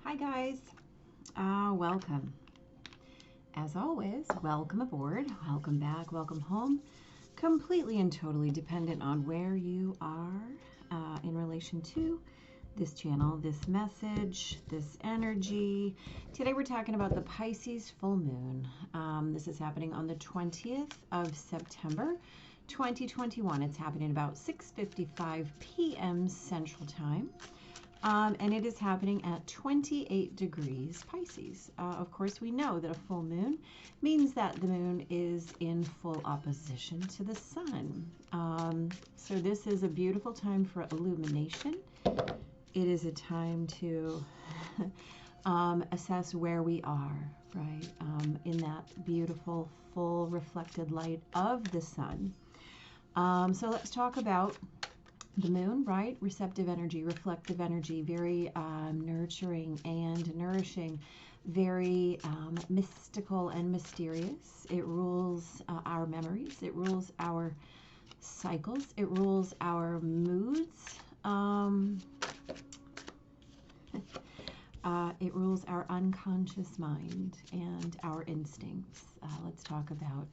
Hi guys, welcome. As always, welcome aboard, welcome back, welcome home. Completely and totally dependent on where you are in relation to this channel, this message, this energy. Today we're talking about the Pisces full moon. This is happening on the 20th of September, 2021. It's happening about 6:55 p.m. Central Time. And it is happening at 28 degrees Pisces. Of course, we know that a full moon means that the moon is in full opposition to the sun. So this is a beautiful time for illumination. It is a time to assess where we are, right, in that beautiful, full reflected light of the sun. So let's talk about the moon, right? Receptive energy, reflective energy, very nurturing and nourishing, very mystical and mysterious. It rules our memories. It rules our cycles. It rules our moods. It rules our unconscious mind and our instincts. Let's talk about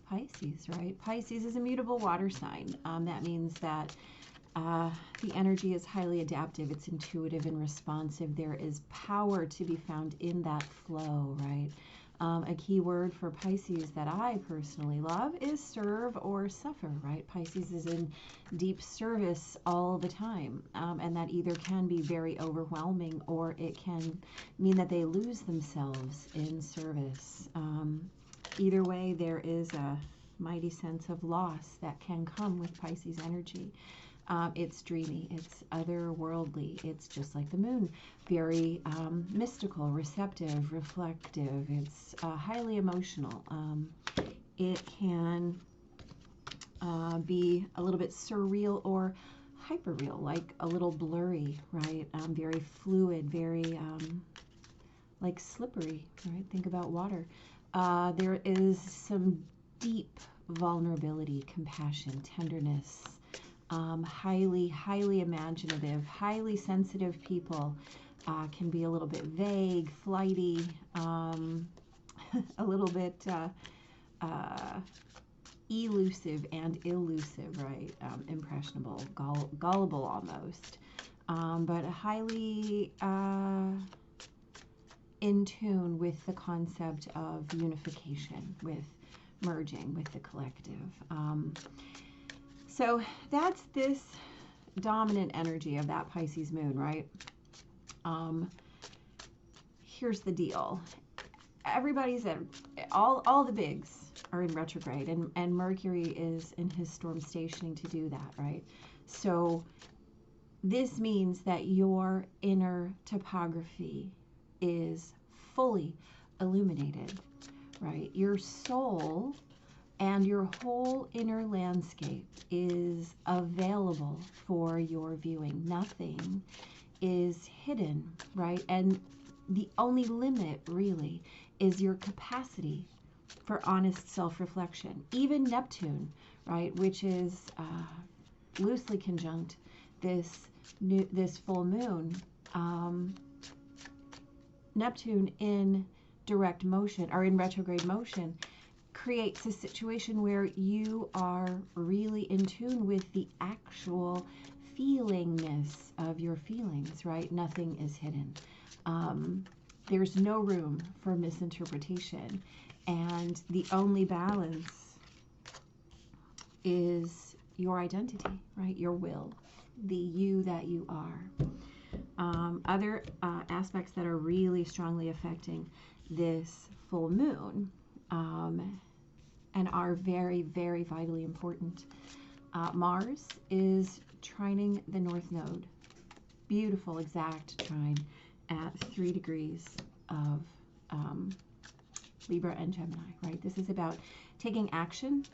Pisces, right? Pisces is a mutable water sign. That means that the energy is highly adaptive, it's intuitive and responsive. There is power to be found in that flow, right? A key word for Pisces that I personally love is serve or suffer, right? Pisces is in deep service all the time, and that either can be very overwhelming or it can mean that they lose themselves in service. Either way, there is a mighty sense of loss that can come with Pisces energy. It's dreamy, it's otherworldly, it's just like the moon, very mystical, receptive, reflective, it's highly emotional. It can be a little bit surreal or hyperreal, like a little blurry, right? Very fluid, very like slippery, right? Think about water. There is some deep vulnerability, compassion, tenderness, highly imaginative, highly sensitive people can be a little bit vague, flighty, a little bit elusive and elusive, right? Impressionable, gullible almost, but highly in tune with the concept of unification, with merging with the collective. So that's this dominant energy of that Pisces moon, right? Here's the deal. Everybody's at, all the bigs are in retrograde, and Mercury is in his storm stationing to do that, right? So this means that your inner topography is fully illuminated, right? Your soul and your whole inner landscape is available for your viewing. Nothing is hidden, right? And the only limit really is your capacity for honest self-reflection. Even Neptune, right, which is loosely conjunct this full moon, Neptune in direct motion or in retrograde motion creates a situation where you are really in tune with the actual feelingness of your feelings, right? Nothing is hidden. There's no room for misinterpretation, and the only balance is your identity, right? Your will, the you that you are. Other aspects that are really strongly affecting this full moon and are very, very vitally important. Mars is trining the North Node. Beautiful, exact trine at 3 degrees of Libra and Gemini, right? This is about taking action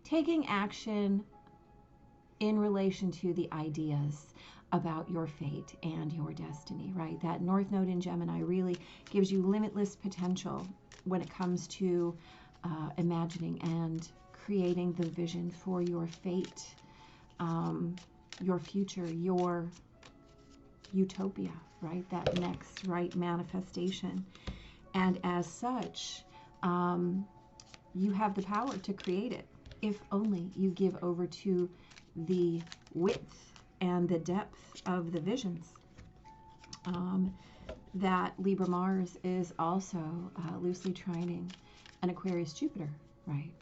taking action in relation to the ideas about your fate and your destiny, right? That North Node in Gemini really gives you limitless potential when it comes to imagining and creating the vision for your fate. your future, your utopia, right? That next right manifestation. And as such, you have the power to create it if only you give over to the width and the depth of the visions. That Libra Mars is also loosely trining an Aquarius Jupiter, right?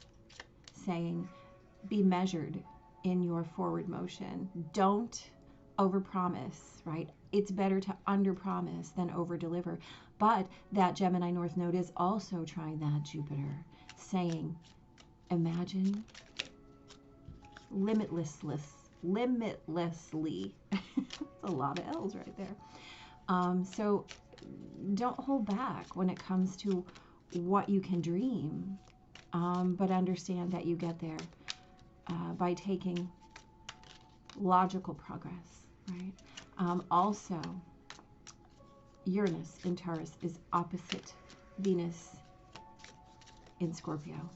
Saying, be measured in your forward motion. Don't overpromise, right? It's better to underpromise than overdeliver. But that Gemini North Node is also trying that Jupiter, saying, imagine limitlessly. It's a lot of L's right there. So don't hold back when it comes to what you can dream, but understand that you get there by taking logical progress, right? Also, Uranus in Taurus is opposite Venus in Scorpio.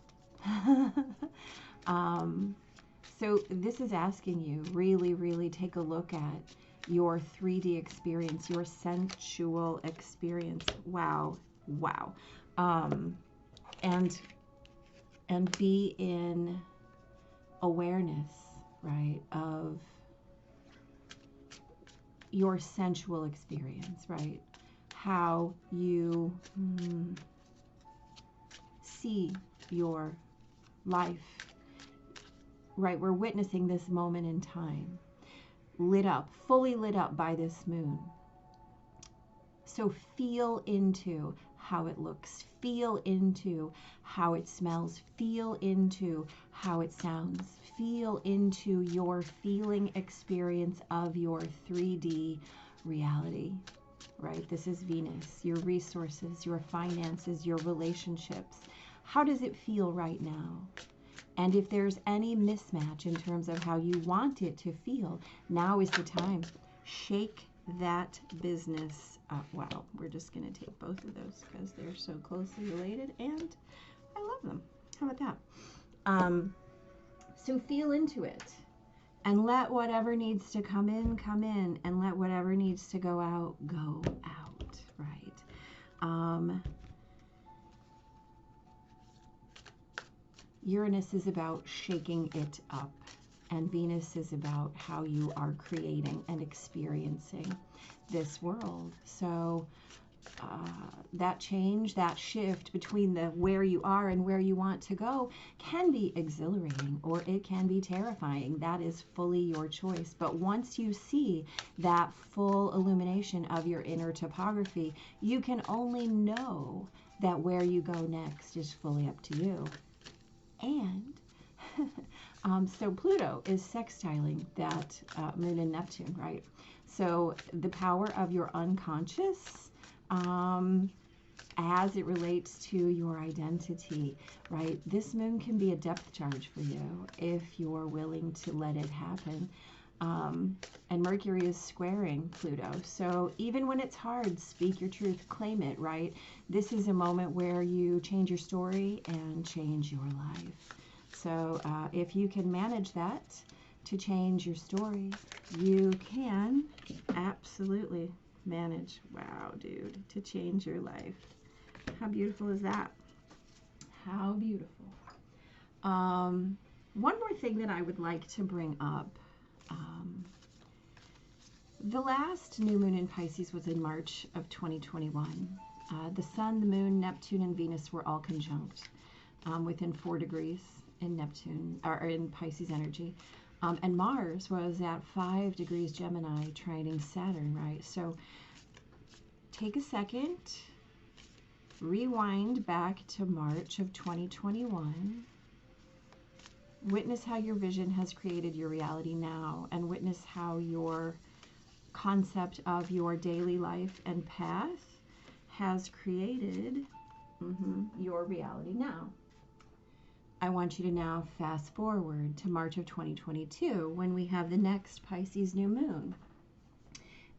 So this is asking you really, really take a look at your 3D experience, your sensual experience. Wow, wow. And be in awareness, right, of your sensual experience, right? How you see your life, right? We're witnessing this moment in time, lit up, fully lit up by this moon. So feel into how it looks, feel into how it smells, feel into how it sounds, feel into your feeling experience of your 3D reality, right? This is Venus, your resources, your finances, your relationships. How does it feel right now? And if there's any mismatch in terms of how you want it to feel, now is the time. Shake that business up. Wow, we're just going to take both of those because they're so closely related and I love them. How about that? So feel into it and let whatever needs to come in, and let whatever needs to go out, right? Uranus is about shaking it up, and Venus is about how you are creating and experiencing this world. So that change, that shift between the where you are and where you want to go can be exhilarating or it can be terrifying. That is fully your choice. But once you see that full illumination of your inner topography, you can only know that where you go next is fully up to you. And so Pluto is sextiling that moon and Neptune, right? So the power of your unconscious as it relates to your identity, right? This moon can be a depth charge for you if you're willing to let it happen. And Mercury is squaring Pluto. So even when it's hard, speak your truth, claim it, right? This is a moment where you change your story and change your life. So if you can manage that to change your story, you can absolutely manage, wow, dude, to change your life. How beautiful is that? How beautiful. One more thing that I would like to bring up. The last new moon in Pisces was in March of 2021. The Sun, the Moon, Neptune, and Venus were all conjunct within 4 degrees in Neptune, or in Pisces energy. And Mars was at 5 degrees Gemini, trining Saturn, right? So take a second, rewind back to March of 2021. Witness how your vision has created your reality now, and witness how your concept of your daily life and path has created your reality now. I want you to now fast forward to March of 2022 when we have the next Pisces new moon.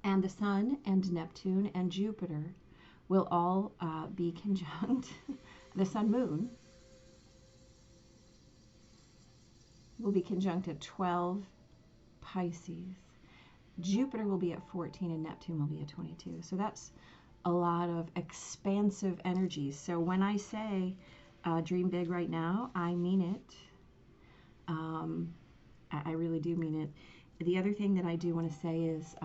And the Sun and Neptune and Jupiter will all be conjunct. The Sun Moon will be conjunct at 12 Pisces. Jupiter will be at 14 and Neptune will be at 22. So that's a lot of expansive energies. So when I say dream big right now, I mean it. I really do mean it. The other thing that I do want to say is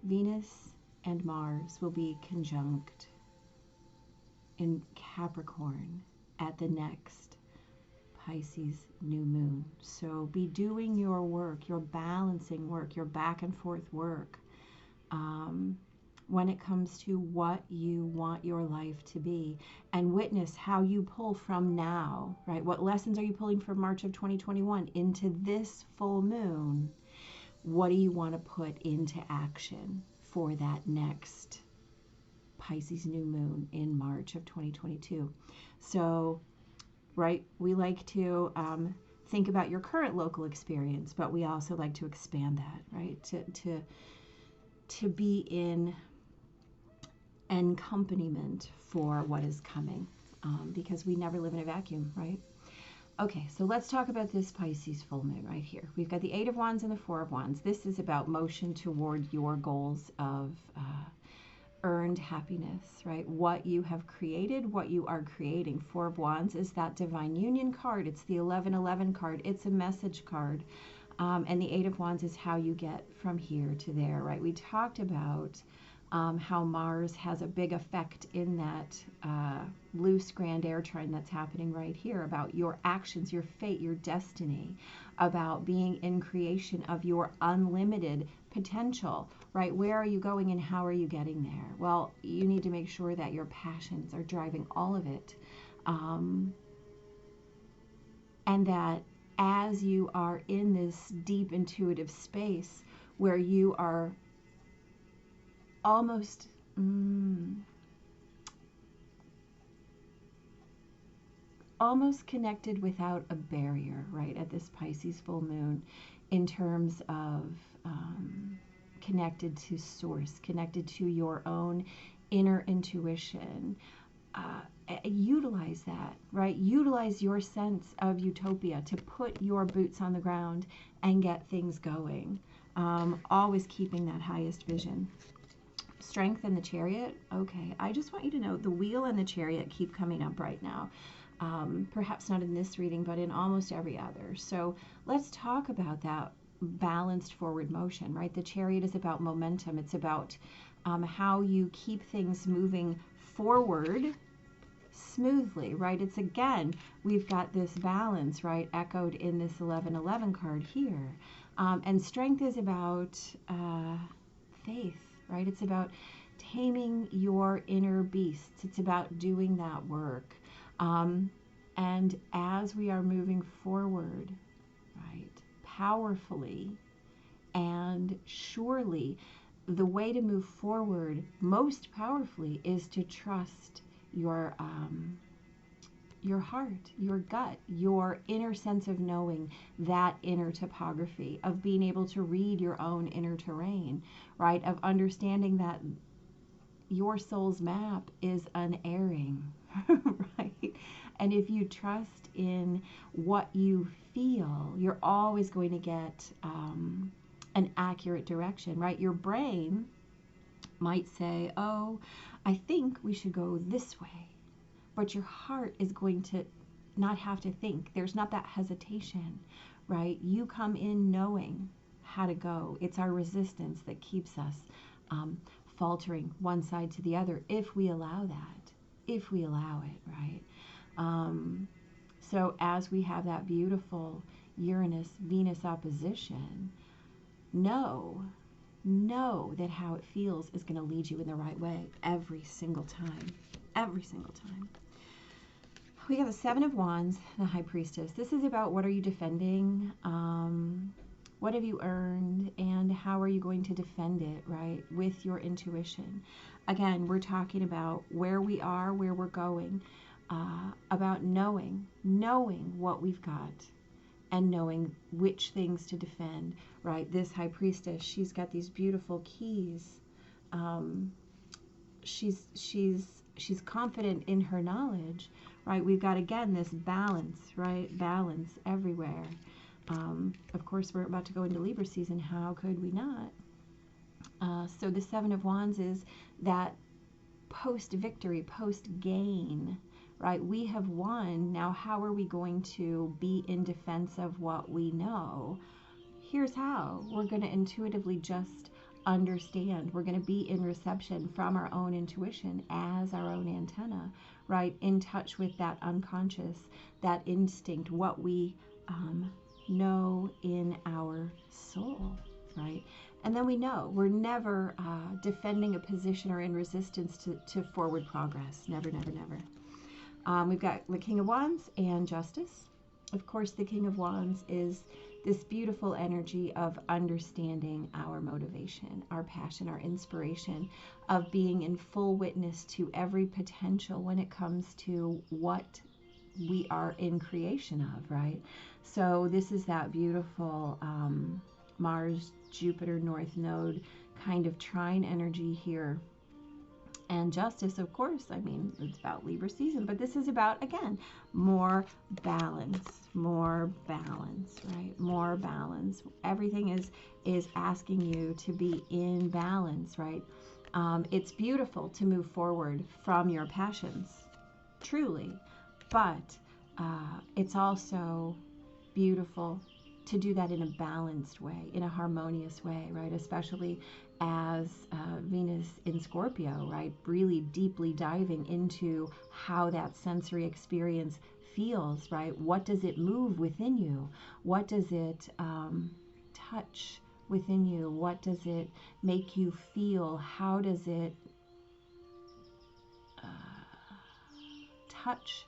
Venus and Mars will be conjunct in Capricorn at the next Pisces new moon. So be doing your work, your balancing work, your back and forth work when it comes to what you want your life to be, and witness how you pull from now, right? What lessons are you pulling from March of 2021 into this full moon? What do you want to put into action for that next Pisces new moon in March of 2022? So, right, we like to think about your current local experience, but we also like to expand that, right? To be in accompaniment for what is coming, because we never live in a vacuum, right? Okay, so let's talk about this Pisces full moon right here. We've got the 8 of Wands and the 4 of Wands. This is about motion toward your goals of earned happiness, right? What you have created, what you are creating. 4 of Wands is that divine union card. It's the 1111 card. It's a message card. And the 8 of Wands is how you get from here to there, right? We talked about how Mars has a big effect in that loose grand air trine that's happening right here, about your actions, your fate, your destiny, about being in creation of your unlimited potential, right? Where are you going and how are you getting there? Well, you need to make sure that your passions are driving all of it, and that as you are in this deep intuitive space where you are almost almost connected without a barrier, right, at this Pisces full moon, in terms of connected to source, connected to your own inner intuition. Utilize that, right? Utilize your sense of utopia to put your boots on the ground and get things going. Always keeping that highest vision. Strength and the Chariot. Okay, I just want you to know the Wheel and the Chariot keep coming up right now. Perhaps not in this reading, but in almost every other. So let's talk about that balanced forward motion, right? The Chariot is about momentum. It's about how you keep things moving forward smoothly, right? It's, again, we've got this balance, right, echoed in this 1111 card here. And strength is about faith, right? It's about taming your inner beasts. It's about doing that work. And as we are moving forward, right, powerfully and surely, the way to move forward most powerfully is to trust your heart, your gut, your inner sense of knowing, that inner topography, of being able to read your own inner terrain, right? Of understanding that your soul's map is unerring, right? And if you trust in what you feel, you're always going to get an accurate direction, right? Your brain might say, oh, I think we should go this way. But your heart is going to not have to think. There's not that hesitation, right? You come in knowing how to go. It's our resistance that keeps us faltering one side to the other, if we allow that, if we allow it, right? So as we have that beautiful Uranus-Venus opposition, know that how it feels is going to lead you in the right way every single time. Every single time. We have the 7 of Wands, the High Priestess. This is about what are you defending, what have you earned, and how are you going to defend it, right, with your intuition. Again, we're talking about where we are, where we're going, about knowing what we've got and knowing which things to defend, right? This High Priestess, she's got these beautiful keys. She's confident in her knowledge, right? We've got, again, this balance, right? Balance everywhere. Of course, we're about to go into Libra season. How could we not? So the Seven of Wands is that post-victory, post-gain, right? We have won. Now, how are we going to be in defense of what we know? Here's how. We're going to intuitively just understand. We're going to be in reception from our own intuition as our own antenna, right? In touch with that unconscious, that instinct, what we know in our soul, right? And then we know we're never defending a position or in resistance to forward progress. Never, never, never. We've got the King of Wands and Justice. Of course, the King of Wands is this beautiful energy of understanding our motivation, our passion, our inspiration, of being in full witness to every potential when it comes to what we are in creation of, right? So this is that beautiful Mars, Jupiter, North Node kind of trine energy here. And Justice, of course, I mean, it's about Libra season, but this is about, again, more balance, right? More balance. Everything is asking you to be in balance, right? It's beautiful to move forward from your passions, truly, but it's also beautiful to do that in a balanced way, in a harmonious way, right? Especially as Venus in Scorpio, right? Really deeply diving into how that sensory experience feels, right? What does it move within you? What does it touch within you? What does it make you feel? How does it touch?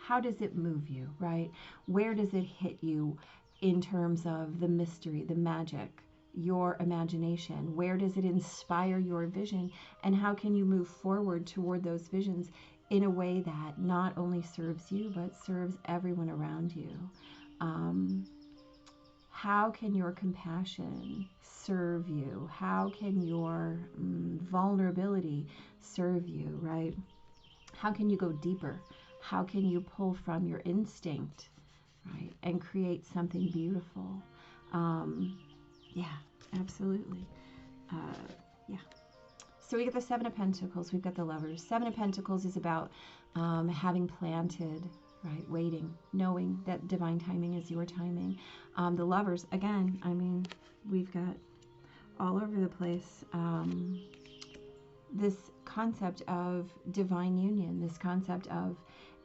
How does it move you, right? Where does it hit you in terms of the mystery, the magic, your imagination? Where does it inspire your vision? And how can you move forward toward those visions in a way that not only serves you, but serves everyone around you? How can your compassion serve you? How can your vulnerability serve you, right? How can you go deeper? How can you pull from your instinct, right, and create something beautiful? Yeah, absolutely. Yeah. So we get the Seven of Pentacles. We've got the Lovers. Seven of Pentacles is about having planted, right, waiting, knowing that divine timing is your timing. The Lovers, again, I mean, we've got all over the place this concept of divine union, this concept of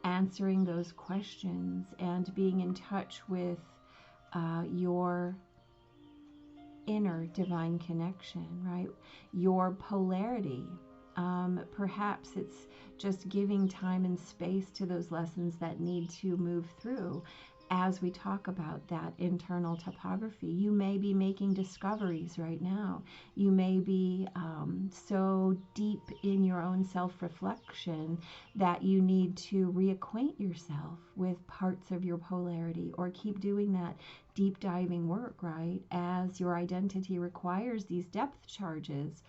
answering those questions and being in touch with your inner divine connection, right? Your polarity. Perhaps it's just giving time and space to those lessons that need to move through. As we talk about that internal topography, you may be making discoveries right now. You may be so deep in your own self-reflection that you need to reacquaint yourself with parts of your polarity, or keep doing that deep diving work, right? As your identity requires these depth charges.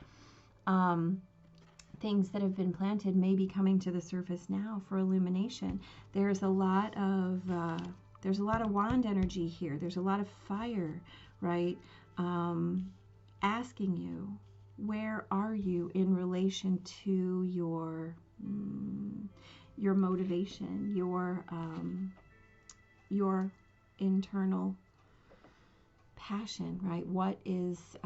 Things that have been planted may be coming to the surface now for illumination. There's a lot of wand energy here. There's a lot of fire, right? Asking you, where are you in relation to your motivation, your internal passion, right? What is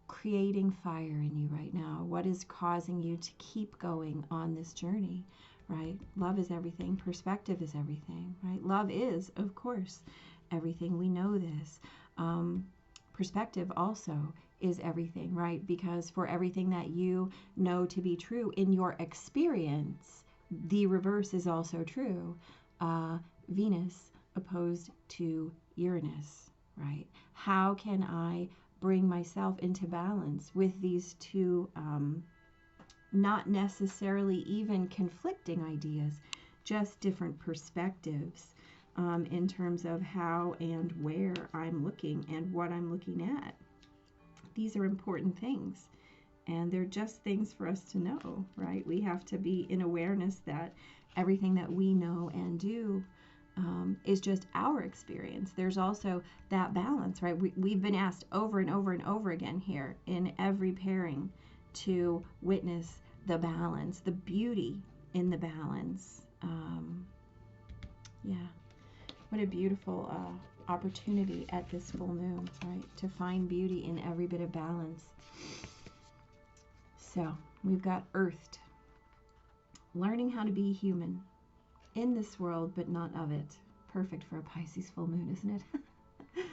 creating fire in you right now? What is causing you to keep going on this journey? Right? Love is everything. Perspective is everything, right? Love is, of course, everything. We know this. Perspective also is everything, right? Because for everything that you know to be true in your experience, the reverse is also true. Venus opposed to Uranus, right? How can I bring myself into balance with these two not necessarily even conflicting ideas, just different perspectives in terms of how and where I'm looking and what I'm looking at. These are important things, and they're just things for us to know, right? We have to be in awareness that everything that we know and do is just our experience. There's also that balance, right? We've been asked over and over and over again here in every pairing to witness the balance, the beauty in the balance. Yeah, what a beautiful opportunity at this full moon, right? To find beauty in every bit of balance. So we've got earthed, learning how to be human in this world, but not of it. Perfect for a Pisces full moon, isn't it?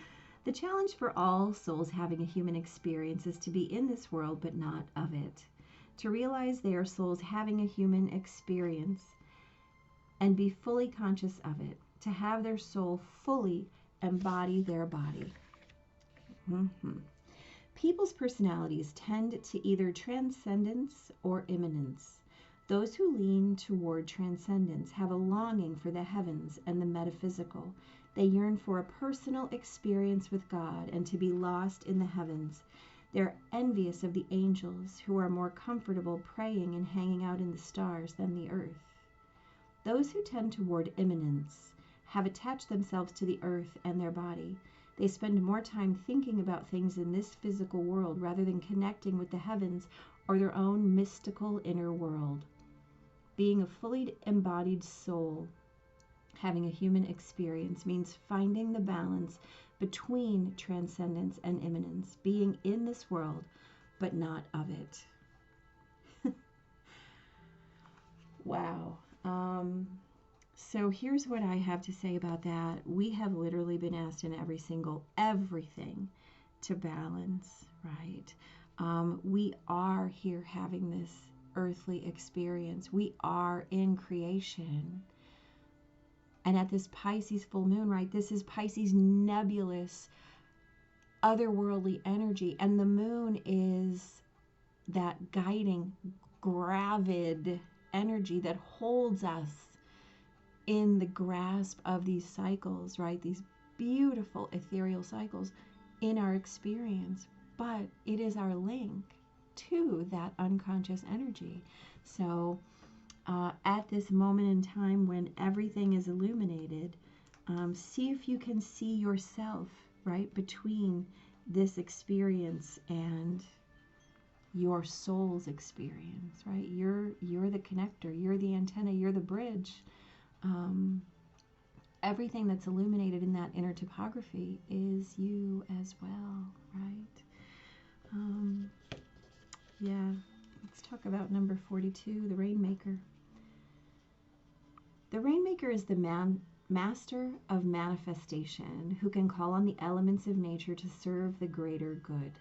The challenge for all souls having a human experience is to be in this world, but not of it. To realize they are souls having a human experience and be fully conscious of it. To have their soul fully embody their body. People's personalities tend to either transcendence or immanence. Those who lean toward transcendence have a longing for the heavens and the metaphysical. They yearn for a personal experience with God and to be lost in the heavens. They're envious of the angels who are more comfortable praying and hanging out in the stars than the earth. Those who tend toward immanence have attached themselves to the earth and their body. They spend more time thinking about things in this physical world rather than connecting with the heavens or their own mystical inner world. Being a fully embodied soul, having a human experience, means finding the balance between transcendence and immanence, being in this world, but not of it. Wow. So here's what I have to say about that. We have literally been asked in everything to balance, right? We are here having this earthly experience. We are in creation. And at this Pisces full moon, right, this is Pisces nebulous, otherworldly energy. And the moon is that guiding, gravid energy that holds us in the grasp of these cycles, right? These beautiful ethereal cycles in our experience. But it is our link to that unconscious energy. So at this moment in time when everything is illuminated, see if you can see yourself, right, between this experience and your soul's experience, right? You're the connector, you're the antenna, you're the bridge. Everything that's illuminated in that inner topography is you as well, right? Yeah, let's talk about number 42, the Rainmaker. The Rainmaker is the master of manifestation who can call on the elements of nature to serve the greater good.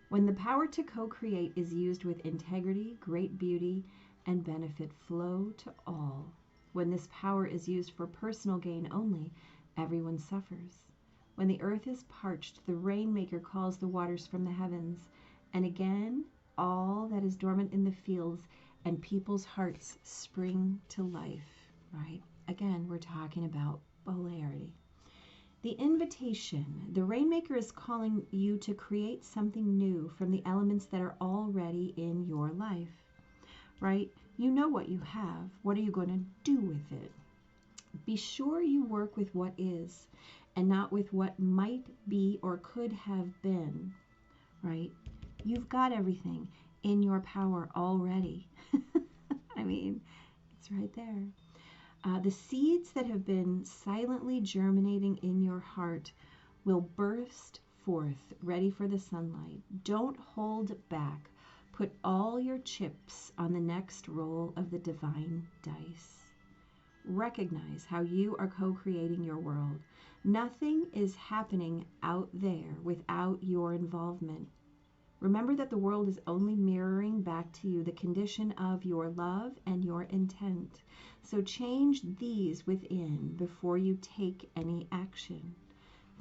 When the power to co-create is used with integrity, great beauty and benefit flow to all. When this power is used for personal gain only, everyone suffers. When the earth is parched, the Rainmaker calls the waters from the heavens, and again all that is dormant in the fields and people's hearts spring to life, right? Again, we're talking about polarity. The invitation, the Rainmaker is calling you to create something new from the elements that are already in your life, right? You know what you have. What are you going to do with it? Be sure you work with what is and not with what might be or could have been, right? You've got everything in your power already. I mean, it's right there. The seeds that have been silently germinating in your heart will burst forth, ready for the sunlight. Don't hold back. Put all your chips on the next roll of the divine dice. Recognize how you are co-creating your world. Nothing is happening out there without your involvement. Remember that the world is only mirroring back to you the condition of your love and your intent. So change these within before you take any action.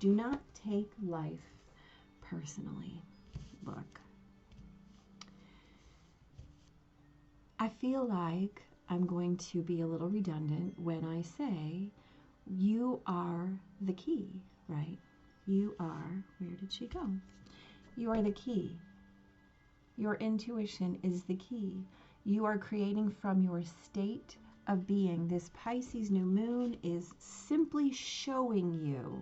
Do not take life personally. Look, I feel like I'm going to be a little redundant when I say you are the key, right? You are, where did she go? You are the key. Your intuition is the key. You are creating from your state of being, this Pisces new moon is simply showing you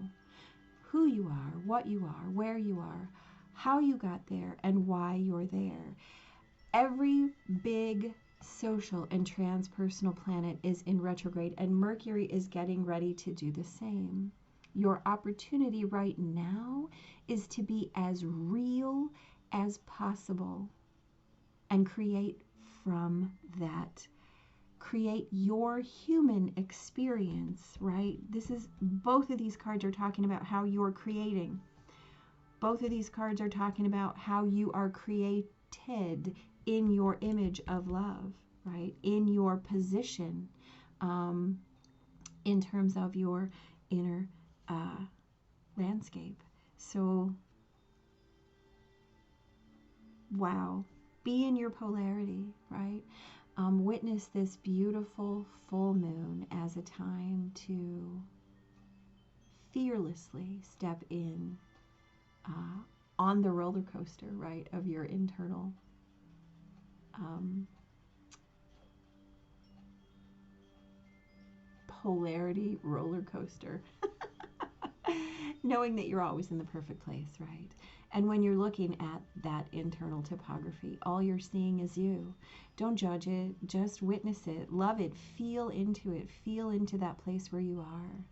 who you are, what you are, where you are, how you got there, and why you're there. Every big social and transpersonal planet is in retrograde, and Mercury is getting ready to do the same. Your opportunity right now is to be as real as possible and create from that. Create your human experience, right? This is, both of these cards are talking about how you're creating. Both of these cards are talking about how you are created in your image of love, right? In your position, in terms of your inner landscape. So, wow, be in your polarity, right? Witness this beautiful full moon as a time to fearlessly step in on the roller coaster, right, of your internal polarity roller coaster. Knowing that you're always in the perfect place, right? And when you're looking at that internal topography, all you're seeing is you. Don't judge it, just witness it, love it, feel into that place where you are.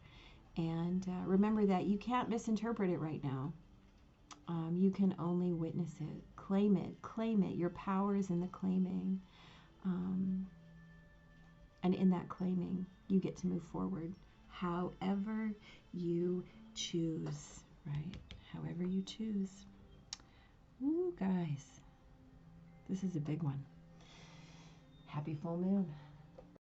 And remember that you can't misinterpret it right now. You can only witness it, claim it. Your power is in the claiming. And in that claiming, you get to move forward however you choose, right? However you choose. Ooh, guys, this is a big one. Happy full moon.